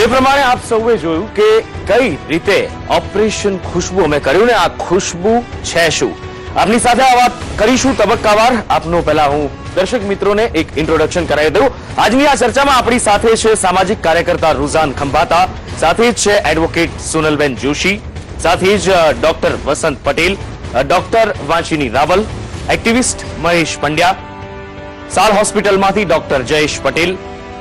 જે પ્રમાણે આપ સૌએ જોયું કે કઈ રીતે ઓપરેશન ખુશ્બુ અમે કર્યું ને આ ખુશ્બુ છે શું, આપની સાથે આ વાત કરીશું તબક્કાવાર. આપનો પહેલા હું દર્શક મિત્રોને એક ઇન્ટ્રોડક્શન કરાવી દઉં. આજની આ ચર્ચામાં આપણી સાથે છે સામાજિક કાર્યકર્તા રૂઝાન ખંભાતા, સાથે જ છે એડવોકેટ સોનલબેન જોશી, સાથે જ ડોક્ટર વસંત પટેલ, ડોક્ટર વાંચીની રાવલ, એક્ટિવિસ્ટ મહેશ પંડ્યા, સાલ હોસ્પિટલમાંથી ડોક્ટર જયેશ પટેલ,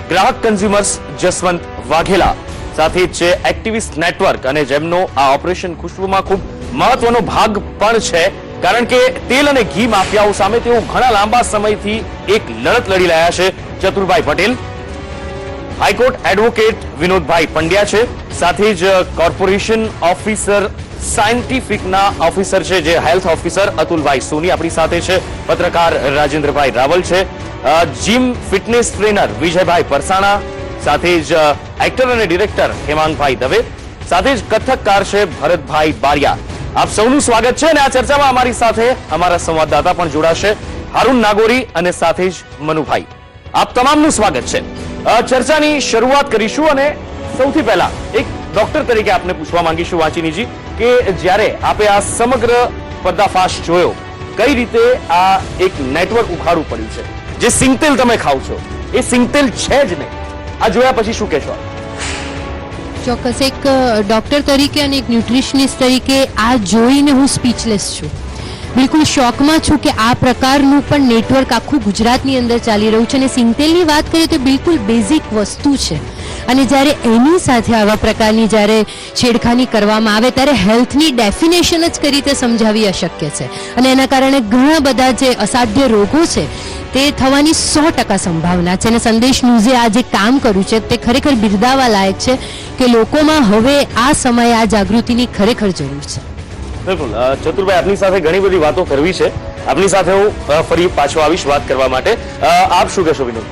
ગ્રાહક કન્ઝ્યુમર્સ જસવંત વાઘેલા, સાથે જ છે એક્ટિવિસ્ટ નેટવર્ક અને જેમનો આ ઓપરેશન ખુશ્બુમાં ખૂબ મહત્વનો ભાગ પણ છે, કારણ કે તેલ અને ઘી માફિયાઓ સામે તેઓ ઘણા લાંબા સમયથી એક લડત લડી રહ્યા છે. ચતુરભાઈ પટેલ, હાઈકોર્ટ એડવોકેટ વિનોદભાઈ પંડ્યા છે, સાથે જ કોર્પોરેશન ઓફિસર સાયન્ટિફિકના ઓફિસર છે જે હેલ્થ ઓફિસર અતુલભાઈ સોની આપણી સાથે છે, પત્રકાર રાજેન્દ્રભાઈ રાવલ છે, gym fitness trainer Vijaybhai Parsana, સાથે જ એક્ટર અને ડિરેક્ટર હેમાંગભાઈ દવે, સાથે જ કથકકાર છે ભરતભાઈ બારિયા. આપ સૌનું સ્વાગત છે અને આ ચર્ચામાં અમારી સાથે અમારા સંવાદદાતા પણ જોડાશે, હારૂન નાગોરી અને સાથે જ મનુભાઈ. આપ તમામનું સ્વાગત છે. ચર્ચાની શરૂઆત કરીશું અને સૌથી પહેલા એક ડોક્ટર તરીકે આપને પૂછવા માંગીશું વાંચીનીજી કે જ્યારે આપે આ સમગ્ર પર્દાફાશ જોયો, કઈ રીતે આ એક નેટવર્ક ઉખાડવું પડ્યું છે, જે સિંગતેલ તમે ખાવ છો એ સિંગતેલ છે જ નહીં, આ જોયા પછી શું કહેશો? ચોક્કસ, એક ડોક્ટર તરીકે અને એક ન્યુટ્રિશનિસ્ટ તરીકે આ જોઈને હું સ્પીચલેસ છું. બિલકુલ શોકમાં છું કે આ પ્રકારનું પણ નેટવર્ક આખું ગુજરાતની અંદર ચાલી રહ્યું છે. અને સિંગતેલની વાત કરીએ તો બિલકુલ બેઝિક વસ્તુ છે, અને જ્યારે એની સાથે આવા પ્રકારની જ્યારે છેડખાની કરવામાં આવે ત્યારે હેલ્થની ડેફિનેશન જ કઈ રીતે સમજાવી અશક્ય છે, અને એના કારણે ઘણા બધા જે અસાધ્ય રોગો છે તે થવાની 100% સંભાવના છે. અને સંદેશ ન્યૂઝે આ જે કામ કર્યું છે તે ખરેખર બિરદાવવા લાયક છે કે લોકોમાં હવે આ સમયે આ જાગૃતિની ખરેખર જરૂર છે. બિલકુલ ચતુરભાઈ, આપની સાથે ઘણી બધી વાતો કરવી છે, આપની સાથે હું ફરી પાછો આવીશ વાત કરવા માટે. આપ શું કહેશો વિનોદ?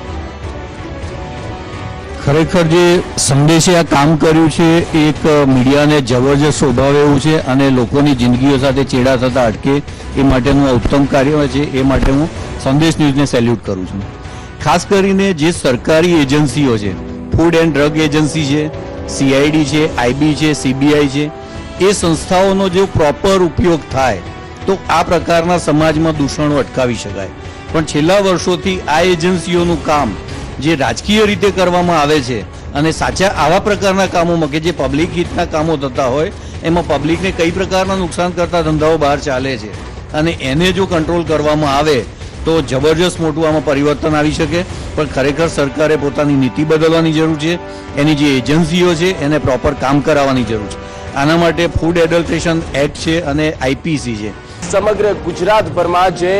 ખરેખર જે સંદેશે આ કામ કર્યું છે એક મીડિયાને જબરજસ્ત સ્વભાવ એવું છે, અને લોકોની જિંદગીઓ સાથે ચેડા થતા અટકે એ માટેનું આ ઉત્તમ કાર્ય છે. એ માટે હું સંદેશ ન્યૂઝને સેલ્યુટ કરું છું. ખાસ કરીને જે સરકારી એજન્સીઓ છે, ફૂડ એન્ડ ડ્રગ એજન્સી છે, સીઆઈડી છે, આઈબી છે, સીબીઆઈ છે, એ સંસ્થાઓનો જો પ્રોપર ઉપયોગ થાય તો આ પ્રકારના સમાજમાં દૂષણો અટકાવી શકાય. પણ છેલ્લા વર્ષોથી આ એજન્સીઓનું કામ જે રાજકીય રીતે કરવામાં આવે છે, અને સાચા આવા પ્રકારના કામોમાં કે જે પબ્લિક હિતના કામો થતા હોય એમાં પબ્લિકને કઈ પ્રકારના નુકસાન કરતા ધંધાઓ બહાર ચાલે છે, અને એને જો કંટ્રોલ કરવામાં આવે તો જબરજસ્ત મોટું આમાં પરિવર્તન આવી શકે. પણ ખરેખર સરકારે પોતાની નીતિ બદલવાની જરૂર છે, એની જે એજન્સીઓ છે એને પ્રોપર કામ કરાવવાની જરૂર છે. આના માટે ફૂડ એડલ્ટ્રેશન એક્ટ છે અને આઈપીસી છે. સમગ્ર ગુજરાતભરમાં જે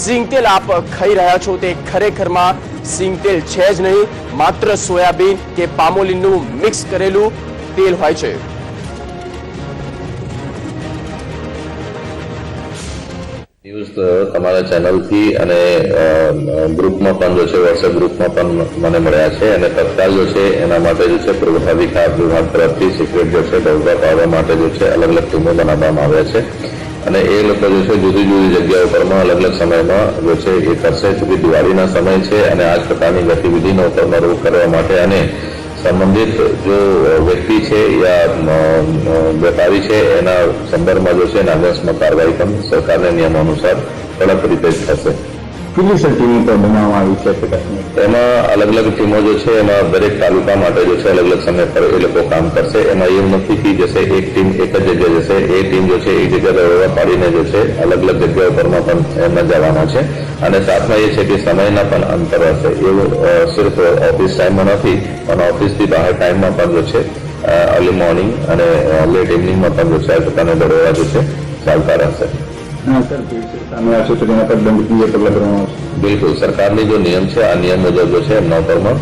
સિંગતેલ આપ ખાઈ રહ્યા છો તે ખરેખરમાં સિંગતેલ છે જ નહીં, માત્ર સોયાબીન કે પામોલીનનું મિક્સ કરેલું તેલ હોય છે. ન્યૂઝ તમારા ચેનલથી અને ગ્રુપમાં પણ જો છે, વોટ્સએપ ગ્રુપમાં પણ મને મળ્યા છે, અને તત્કાલ જો છે એના માટે જો છે પુરવઠા વિભાગ તરફથી સિક્રેટ જો છે ડોઝા પાડવા માટે જો છે અલગ અલગ ટીમો બનાવવામાં આવ્યા છે, અને એ લોકો જો છે જુદી જુદી જગ્યાઓ પરમાં અલગ અલગ સમયમાં જો છે એ કરશે. ચૂંકી દિવાળીના સમય છે અને આ જ પ્રકારની ગતિવિધિનો ઉપરમાં રોક કરવા માટે અને સંબંધિત જો વ્યક્તિ છે યા વેપારી છે એના સંદર્ભમાં જો છે નાગરિકમાં કાર્યવાહી પણ સરકારના નિયમો અનુસાર કડક રીતે જ થશે. કેટલી સર ટીમ બનાવવામાં આવી છે? એમાં અલગ અલગ ટીમો જો છે એમાં દરેક તાલુકા માટે જો છે અલગ અલગ સમય પર એ લોકો કામ કરશે. એમાં એવું નથી કે જશે એક ટીમ એક જ જગ્યાએ જશે, એ ટીમ જો છે એક જગ્યા દરોડા પાડીને જો છે અલગ અલગ જગ્યાઓ પરમાં પણ એમાં જવાના છે. અને સાથમાં એ છે કે સમયના પણ અંતર હશે. એવું સિર્ફ ઓફિસ ટાઈમમાં નથી, પણ ઓફિસથી બહાર ટાઈમમાં પણ જો છે અર્લી મોર્નિંગ અને લેટ ઇવનિંગમાં પણ જો છે આ પ્રકારના દરોડા જો છે ચાલતા રહેશે. બિલકુલ, સરકારની જો નિયમ છે આ નિયમ મુજબ જો છે એમના ઉપરમાં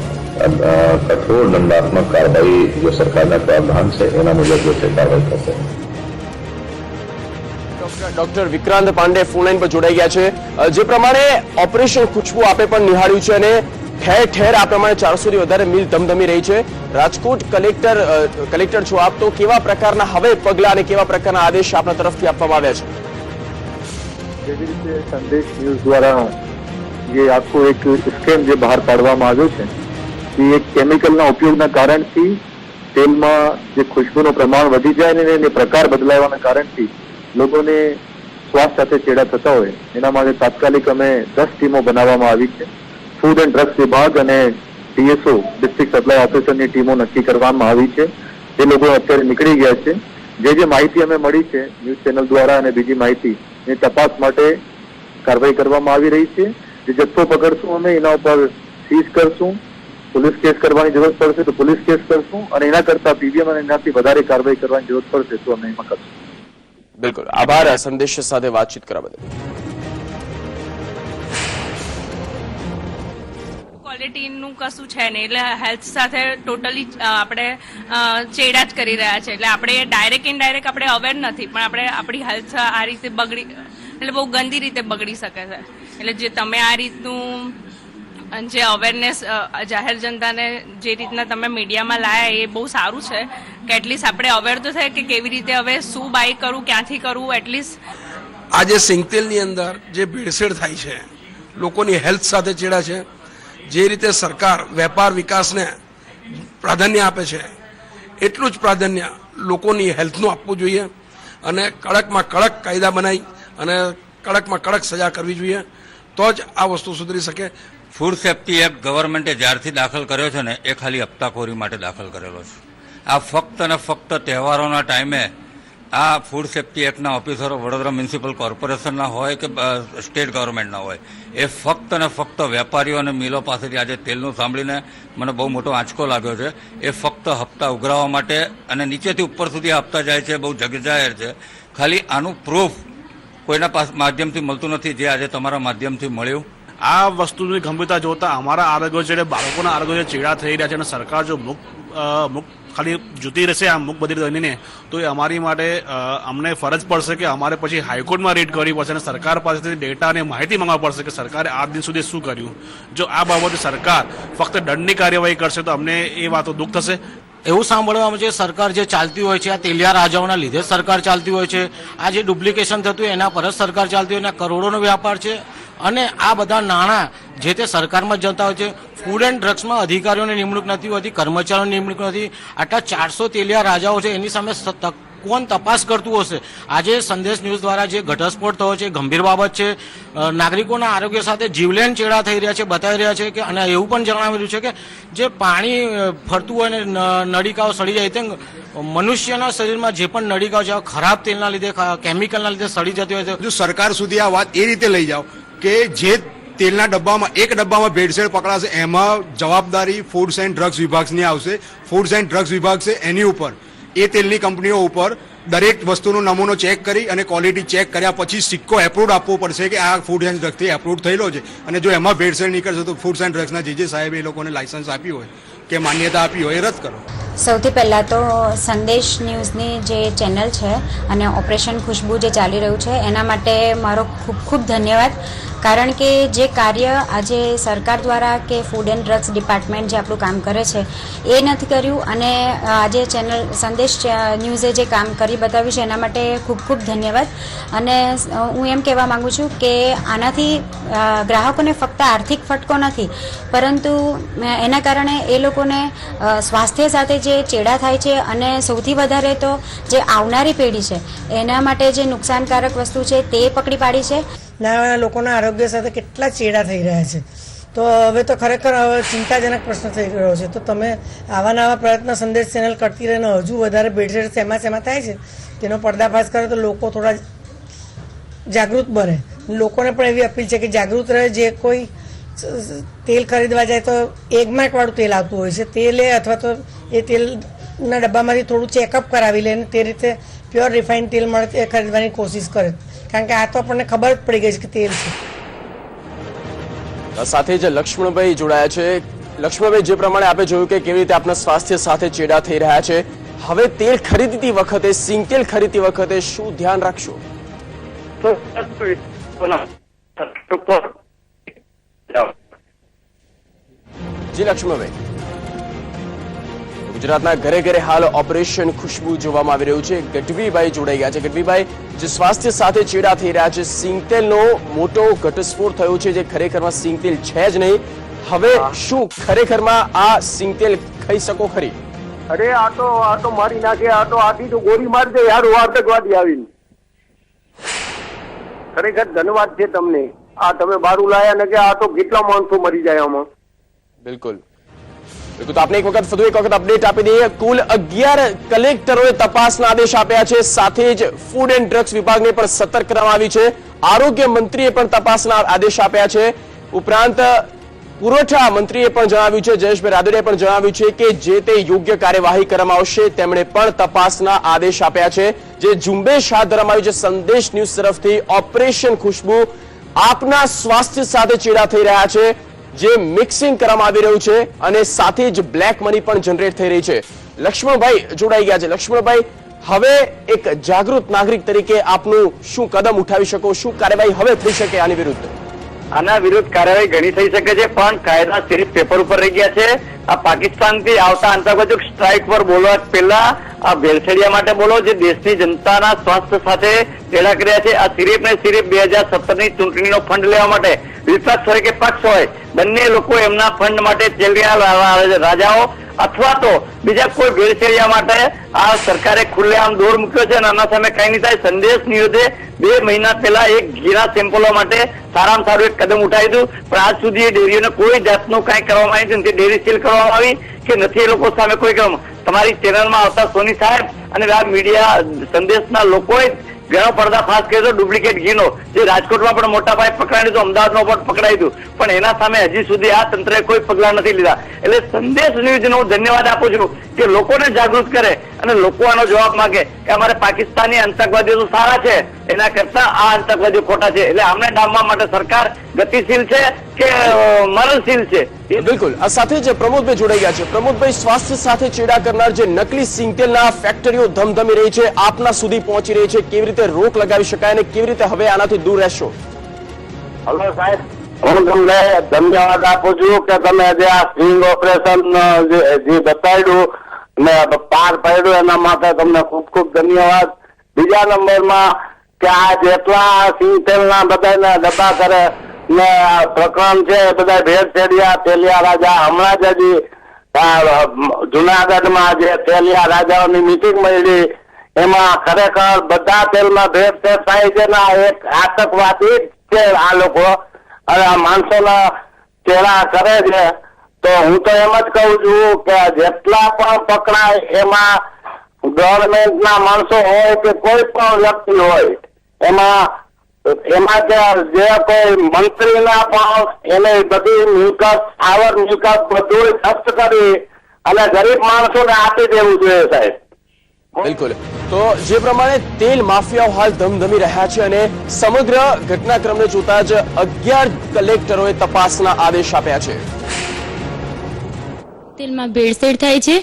કઠોર દંડાત્મક કાર્યવાહી જો સરકારના પ્રાવધાન છે એના મુજબ જો છે કાર્યવાહી થશે. Doctor Vikrant Pandey phone line પર જોડાઈ ગયા છે. જે પ્રમાણે ઓપરેશન ખુશ્બુ આપે પણ નિહાળ્યું છે, અને ઠેર ઠેર આ પ્રમાણે 400 થી વધારે મિલ ધમધમી રહી છે. રાજકોટ કલેક્ટર છો આપ, તો કેવા પ્રકારના હવે પગલા અને કેવા પ્રકારના આદેશ આપના તરફથી આપવામાં આવ્યા છે? જેવી રીતે સંદેશ ન્યૂઝ દ્વારા જે આખો એક સ્કેમ જે બહાર પાડવામાં આવ્યો છે એ એક કેમિકલના ઉપયોગના કારણથી તેલમાં જે ખુશ્બુનું પ્રમાણ વધી જાય ને એને પ્રકાર બદલાવાના કારણથી લોકોને શ્વાસ સાથે ચેડા થતા હોય એના માટે તાત્કાલિક અમે 10 ટીમો બનાવવામાં આવી છે. ફૂડ એન્ડ ડ્રગ્સ વિભાગ અને ડીએસઓ ડિસ્ટ્રિક્ટ સપ્લાય ઓફિસરની ટીમો નક્કી કરવામાં આવી છે. એ લોકો અત્યારે નીકળી ગયા છે. જે માહિતી અમે મળી છે ન્યૂઝ ચેનલ દ્વારા અને બીજી માહિતી એ તપાસ માટે કાર્યવાહી કરવામાં આવી રહી છે. જે જથ્થો પકડશું અમે એના ઉપર સીઝ કરશું. પોલીસ કેસ કરવાની જરૂરત પડશે તો પોલીસ કેસ કરશું અને એના કરતા પીવીએમ અને એનાથી વધારે કાર્યવાહી કરવાની જરૂરત પડશે તો અમે એમાં કરશું. બિલકુલ આભાર સંદેશ સાથે વાતચીત કરવા બદલ. ક્વોલિટીનું કશું છે નહીં એટલે હેલ્થ સાથે ટોટલી આપણે ચેડા જ કરી રહ્યા છે. એટલે આપણે ડાયરેક્ટ ઇનડાયરેક્ટ આપણે અવેર નથી પણ આપણે આપણી હેલ્થ આ રીતે બગડી એટલે બહુ ગંદી રીતે બગડી શકે છે. એટલે જે તમે આ રીતનું જે અવેરનેસ જાહેર જનતાને જે રીતના તમે મીડિયામાં લાયા એ બહુ સારું છે કે એટલીસ્ટ આપણે અવેર તો થાય કે કેવી રીતે હવે શું બાય કરવું, ક્યાંથી કરવું. એટલીસ્ટ આજે સિંગતેલની અંદર જે ભેળસેળ થાય છે, લોકોની હેલ્થ સાથે ચેડા છે. જે રીતે સરકાર વેપાર વિકાસને પ્રાધાન્ય આપે છે એટલું જ પ્રાધાન્ય લોકોની હેલ્થનું આપવું જોઈએ અને કડકમાં કડક કાયદા બનાવી અને કડકમાં કડક સજા કરવી જોઈએ તો જ આ વસ્તુ સુધરી શકે. ફૂડ સેફ્ટી એક્ટ ગવર્મેન્ટે જ્યારથી દાખલ કર્યો છે ને એ ખાલી હપ્તાખોરી માટે દાખલ કરેલો છે. આ ફક્ત અને ફક્ત તહેવારોના ટાઈમે આ ફૂડ સેફ્ટી એક્ટના ઓફિસરો વડોદરા મ્યુનિસિપલ કોર્પોરેશનના હોય કે સ્ટેટ ગવર્મેન્ટના હોય એ ફક્ત અને ફક્ત વેપારીઓ અને મિલો પાસેથી આજે તેલનું સાંભળીને મને બહુ મોટો આંચકો લાગ્યો છે. એ ફક્ત હપ્તા ઉઘરાવવા માટે અને નીચેથી ઉપર સુધી હપ્તા જાય છે, બહુ જગજાહેર છે. ખાલી આનું પ્રૂફ કોઈના માધ્યમથી મળતું નથી જે આજે તમારા માધ્યમથી મળ્યું. આ વસ્તુની ગંભીરતા જોતા અમારા આરોગ્ય છે બાળકોના આરોગ્ય ચેડા થઈ રહ્યા છે અને સરકાર જો મુક્ત ખાલી જુતી રહેશે આ મુખ બધી બનીને તો એ અમારી માટે અમને ફરજ પડશે કે અમારે પછી હાઈકોર્ટમાં રેડ કરવી પડશે અને સરકાર પાસેથી ડેટા અને માહિતી માંગવા પડશે કે સરકારે આ દિન સુધી શું કર્યું. જો આ બાબતે સરકાર ફક્ત દંડની કાર્યવાહી કરશે તો અમને એ વાતો દુઃખ થશે. એવું સાંભળવામાં છે સરકાર જે ચાલતી હોય છે આ તેલિયા રાજાઓના લીધે સરકાર ચાલતી હોય છે. આ જે ડુપ્લિકેશન થતું હોય એના પર જ સરકાર ચાલતી હોય એના કરોડોનો વ્યાપાર છે અને આ બધા નાણાં જે તે સરકારમાં જતા હોય છે. ફૂડ એન્ડ ડ્રગ્સમાં અધિકારીઓની નિમણૂક નથી હોતી, કર્મચારીઓની નિમણૂક નથી. આટલા 400 તેલિયા રાજાઓ છે એની સામે કોણ તપાસ કરતું હશે? આજે સંદેશ ન્યૂઝ દ્વારા જે ઘટસ્ફોટ થયો છે ગંભીર બાબત છે. નાગરિકોના આરોગ્ય સાથે જીવલેણ ચેડા થઈ રહ્યા છે, બતાવી રહ્યા છે કે અને એવું પણ જણાવી રહ્યું છે કે જે પાણી ફરતું હોય ને નળિકાઓ સડી જાય તેમ મનુષ્યના શરીરમાં જે પણ નળિકાઓ છે ખરાબ તેલના લીધે, કેમિકલના લીધે સડી જતી હોય છે. જો સરકાર સુધી આ વાત એ રીતે લઈ જાઓ કે જે તેલના ડબ્બામાં એક ડબ્બામાં ભેળસેળ પકડાશે એમાં જવાબદારી ફૂડ્સ એન્ડ ડ્રગ્સ વિભાગની આવશે. ફૂડ્સ એન્ડ ડ્રગ્સ વિભાગ છે એની ઉપર એ તેલની કંપનીઓ ઉપર દરેક વસ્તુનો નમૂનો ચેક કરી અને ક્વોલિટી ચેક કર્યા પછી સિક્કો એપ્રુવડ આપવો પડશે કે આ ફૂડ એન્ડ ડ્રગ્સથી એપ્રુવડ થયેલો છે. અને જો એમાં ભેળસેળ નીકળશે તો ફૂડ્સ એન્ડ ડ્રગ્સના જે સાહેબ એ લોકોને લાયસન્સ આપ્યું હોય કે માન્યતા આપી હોય એ રદ કરો. સૌથી પહેલાં તો સંદેશ ન્યૂઝની જે ચેનલ છે અને ઓપરેશન ખુશ્બુ જે ચાલી રહ્યું છે એના માટે મારો ખૂબ ખૂબ ધન્યવાદ. કારણ કે જે કાર્ય આજે સરકાર દ્વારા કે ફૂડ એન્ડ ડ્રગ્સ ડિપાર્ટમેન્ટ જે આપણું કામ કરે છે એ નથી કર્યું અને આજે ચેનલ સંદેશ ન્યૂઝે જે કામ કરી બતાવ્યું છે એના માટે ખૂબ ખૂબ ધન્યવાદ. અને હું એમ કહેવા માગું છું કે આનાથી ગ્રાહકોને ફક્ત આર્થિક ફટકો નથી પરંતુ એના કારણે એ લોકોને સ્વાસ્થ્ય સાથે જે ચેડા થાય છે અને સૌથી વધારે તો જે આવનારી પેઢી છે એના માટે જે નુકસાનકારક વસ્તુ છે તે પકડી પાડી છે. નાના લોકોના આરોગ્ય સાથે કેટલા ચેડા થઈ રહ્યા છે તો હવે તો ખરેખર હવે ચિંતાજનક પ્રશ્ન થઈ રહ્યો છે. તો તમે આવા નવા પ્રયત્ન સંદેશ ચેનલ કરતી રહીને હજુ વધારે ભેળસેળ શેમાં થાય છે તેનો પર્દાફાશ કરે તો લોકો થોડા જાગૃત બને. લોકોને પણ એવી અપીલ છે કે જાગૃત રહે. જે કોઈ તેલ ખરીદવા જાય તો એગમાર્કવાળું તેલ આવતું હોય છે તે લે અથવા તો એ તેલના ડબ્બામાંથી થોડું ચેકઅપ કરાવી લે અને તે રીતે પ્યોર રિફાઇન્ડ તેલ મળે એ ખરીદવાની કોશિશ કરે. કારણ કે આ તો આપણને ખબર જ પડી ગઈ છે કે તેલ છે. સાથે જ લક્ષ્મણભાઈ જોડાયા છે. લક્ષ્મણભાઈ, જે પ્રમાણે આપણે જોયું કે કેવી રીતે આપણા સ્વાસ્થ્ય સાથે ચેડા થઈ રહ્યા છે, હવે તેલ ખરીદતી વખતે, સિંગ તેલ ખરીદતી વખતે શું ધ્યાન રાખશો? જી લક્ષ્મણભાઈ, ગુજરાતના ઘરે ઘરે હાલ ઓપરેશન ખુશ્બુ જોવામાં આવી રહ્યું છે. ગઢવીભાઈ જોડાઈ ગયા છે. ગઢવીભાઈ, જે સ્વાસ્થ્ય સાથે ચેડા થઈ રહ્યા છે, સિંગતેલનો મોટો ઘટસ્ફોટ થયો છે જે ખરેખરમાં સિંગતેલ છે જ નહીં. હવે શું ખરેખરમાં આ સિંગતેલ ખાઈ શકો ખરી? અરે આ તો મારી નાખે, આ તો આથી તો ગોળી મારી દે યાર આતંકવાદી આવીને. ખરેખર ધન્યવાદ છે તમને. આ તમે બારું લાયા ને કે આ તો કેટલા માણસો મરી જાય આમાં. બિલકુલ બિલકુલ. તો આપણે એક વખત અપડેટ આપી દઈએ. કુલ 11 કલેક્ટરોએ તપાસના આદેશ આપ્યા છે. સાથે જ ફૂડ એન્ડ ડ્રગ્સ વિભાગને પણ સતર્ક કરવામાં આવી છે. આરોગ્ય મંત્રીએ પણ તપાસના આદેશ આપ્યા છે. ઉપરાંત પુરવઠા મંત્રીએ પણ જણાવ્યું છે, જયેશભાઈ રાદડિયાએ પણ જણાવ્યું છે કે જે તે યોગ્ય કાર્યવાહી કરવામાં આવશે. તેમણે પણ તપાસના આદેશ આપ્યા છે. જે ઝુંબેશ હાથ ધરવામાં આવ્યું છે સંદેશ ન્યૂઝ તરફથી, ઓપરેશન ખુશ્બુ, આપના સ્વાસ્થ્ય સાથે ચેડા થઈ રહ્યા છે, જે મિક્સિંગ કરવામાં આવી રહ્યું છે અને સાથે જ બ્લેક મની પણ જનરેટ થઈ રહી છે. લક્ષ્મણભાઈ જોડાઈ ગયા છે. લક્ષ્મણભાઈ, હવે એક જાગૃત નાગરિક તરીકે આપનું શું કદમ ઉઠાવી શકો, શું કાર્યવાહી હવે થઈ શકે આની વિરુદ્ધ? આના વિરુદ્ધ કાર્યવાહી ઘણી થઈ શકે છે, પણ કાયદા સિરીફ પેપર ઉપર રહી ગયા છે. આ પાકિસ્તાનથી આવતા આતંકવાદી સ્ટ્રાઇક પર બોલવા પહેલા આ ભેળસેડિયા માટે બોલો, જે દેશની જનતાના સ્વાસ્થ્ય સાથે ચેડા કર્યા છે. આ સિરીફ ને સિરીફ 2017ની ચૂંટણીનો ફંડ લેવા માટે વિપક્ષ હોય કે પક્ષ હોય, બંને લોકો એમના ફંડ માટે ચેલિયા રાજાઓ અથવા તો બીજા કોઈ ભેળસેડિયા માટે આ સરકારે ખુલ્લેઆમ દોર મૂક્યો છે અને આના સામે કઈ નહીં થાય. સંદેશ ન્યૂઝે 2 મહિના પહેલા એક ઘીના સેમ્પલો માટે સારામાં સારું એક કદમ ઉઠાવ્યું હતું, પણ આજ સુધી એ ડેરીઓને કોઈ જાતનું કઈ કરવામાં આવ્યું નથી. ડેરી સીલ કરવામાં આવી કે નથી એ લોકો સામે કોઈ કરવામાં. તમારી ચેનલમાં આવતા સોની સાહેબ અને આ મીડિયા સંદેશના લોકોએ ઘણો પર્દાફાશ કર્યો હતો ડુપ્લિકેટ ઘીનો, જે રાજકોટમાં પણ મોટા પાયે પકડાયું હતું, અમદાવાદમાં પણ પકડાયું હતું, પણ એના સામે હજી સુધી આ તંત્રએ કોઈ પગલા નથી લીધા. એટલે સંદેશ ન્યૂઝનો હું ધન્યવાદ આપું છું કે લોકોને જાગૃત કરે અને લોકો આનો જવાબ માંગે કે અમારે પાકિસ્તાની આતંકવાદીઓ તો સારા છે, એના કરતા આ આતંકવાદીઓ ખોટા છે. એટલે આમને ડામવા માટે સરકાર ગતિશીલ છે કે મરણશીલ છે? બિલકુલ. આ સાથે જ પ્રમોદભાઈ જોડાઈ ગયા છે. પ્રમોદભાઈ, સ્વાસ્થ્ય સાથે ચેડા કરનાર જે નકલી સિંગતેલના ફેક્ટરીઓ ધમધમી રહી છે, આપના સુધી પહોંચી રહી છે, કેવી રીતે રોક લગાવી શકાય અને કેવી રીતે હવે આનાથી દૂર રહેશો? હલો સાહેબ, હું તમને ધન્યવાદ આપું છું કે તમે જે આ સ્વિંગ ઓપરેશન જે બતાવ્યું ને પાર પાડ્યું એના માટે તમને ખૂબ ખૂબ ધન્યવાદ. બીજા નંબરમાં કે આ જેટલા સિંગતેલના બધાના ડબ્બા કરે ને પ્રકરણ છે એ બધા ભેળસેડિયા તેલિયા રાજા, હમણાં જ હજી જુનાગઢમાં જે તેલિયા રાજાઓની મીટિંગ મળી એમાં ખરેખર બધા તેલમાં ભેળસેળ થાય છે ને એક આતંકવાદી છે આ લોકો અને આ માણસોના ચેડા કરે છે. તો હું તો એમ જ કહું છું કે જેટલા પણ પકડાય એમાં ગવર્મેન્ટના માણસો હોય કે કોઈ પણ વ્યક્તિ હોય, એમાં જે કોઈ મંત્રીના પણ એને બધી મિલકત આવક મિલકત બધું જપ્ત કરી અને ગરીબ માણસોને આપી દેવું જોઈએ સાહેબ. બિલકુલ. તો જે પ્રમાણે તેલ માફિયાઓ હાલ ધમધમી રહ્યા છે અને સમગ્ર ઘટનાક્રમને જોતા જ 11 કલેક્ટરોએ તપાસના આદેશ આપ્યા છે. તેલમાં ભેળસેળ થાય છે.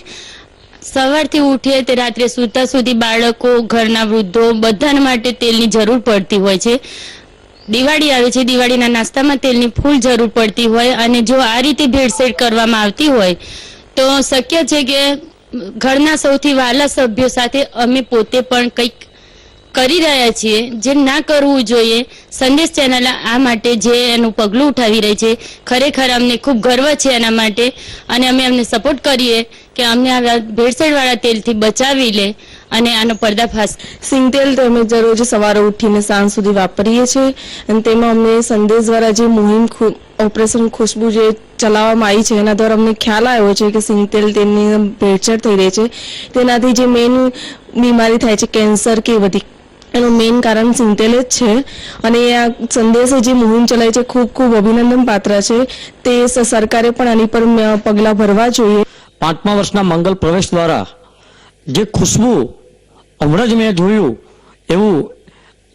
સવારથી ઉઠીએ તે રાત્રે સૂતા સુધી બાળકો, ઘરના વૃદ્ધો બધાને માટે તેલની જરૂર પડતી હોય છે. દિવાળી આવે છે, દિવાળીના નાસ્તામાં તેલની ફૂલ જરૂર પડતી હોય અને જો આ રીતે ભેળસેળ કરવામાં આવતી હોય તો શક્ય છે કે ઘરના સૌથી વહાલા સભ્યો સાથે અમે પોતે પણ કંઈક કરી રહ્યા છીએ જે ના કરવું જોઈએ. સંદેશ ચેનલ આ માટે જે એનું પગલું ઉઠાવી રહી છે, ખરેખર અમને ખૂબ ગર્વ છે એના માટે અને અમે એમને સપોર્ટ કરીએ કે અમને આ ભેળસેળવાળા તેલથી બચાવી લે અને આનો પર્દાફાશ. સિંગતેલ તો અમે દરરોજ સવારે ઉઠીને સાંજ સુધી વાપરીએ છીએ અને તેમાં અમને સંદેશ દ્વારા જે મુહિમ ઓપરેશન ખુશ્બુ જે ચલાવવામાં આવી છે એના દ્વારા અમને ખ્યાલ આવ્યો છે કે સિંગતેલ તેલની ભેળસેળ થઈ રહી છે. તેનાથી જે મેઇન બીમારી થાય છે કેન્સર કે બધી, એનું મેઇન કારણ સિંગતેલ જ છે અને આ સંદેશે જે મુહિમ ચલાવી છે ખૂબ ખૂબ અભિનંદન પાત્ર છે. તે સરકારે પણ આની પર પગલાં ભરવા જોઈએ. 5મા વર્ષના મંગલ પ્રવેશ દ્વારા જે ખુશ્બુ હમણાં જ મેં જોયું એવું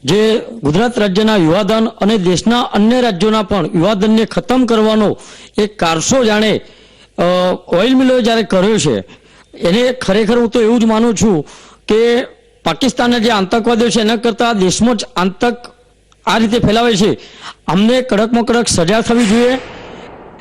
જે ગુજરાત રાજ્યના યુવાધન અને દેશના અન્ય રાજ્યોના પણ યુવાધનને ખતમ કરવાનો એક કારસો જાણે ઓઇલ મિલોએ જ્યારે કર્યો છે એને ખરેખર હું તો એવું જ માનું છું કે પાકિસ્તાનના જે આતંકવાદીઓ છે એના કરતાં દેશમાં જ આતંક આ રીતે ફેલાવે છે. અમને કડકમાં કડક સજા થવી જોઈએ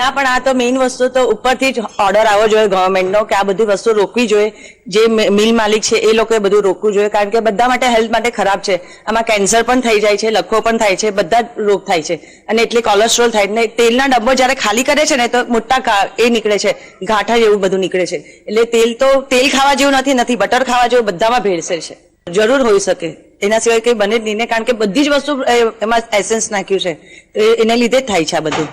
ના, પણ આ તો મેઇન વસ્તુ તો ઉપરથી જ ઓર્ડર આવવો જોઈએ ગવર્મેન્ટનો કે આ બધી વસ્તુ રોકવી જોઈએ. જે મિલ માલિક છે એ લોકોએ બધું રોકવું જોઈએ, કારણ કે બધા માટે હેલ્થ માટે ખરાબ છે. આમાં કેન્સર પણ થઈ જાય છે, લખવો પણ થાય છે, બધા જ રોગ થાય છે અને એટલે કોલેસ્ટ્રોલ થાય ને તેલના ડબ્બો જ્યારે ખાલી કરે છે ને તો મોટા એ નીકળે છે, ગાંઠા જેવું બધું નીકળે છે. એટલે તેલ ખાવા જેવું નથી, બટર ખાવા જેવું, બધામાં ભેળસેળ છે. જરૂર હોઈ શકે, એના સિવાય કંઈ બને જ નહીં ને, કારણ કે બધી જ વસ્તુ એમાં એસેન્સ નાખ્યું છે, તો એને લીધે જ થાય છે આ બધું.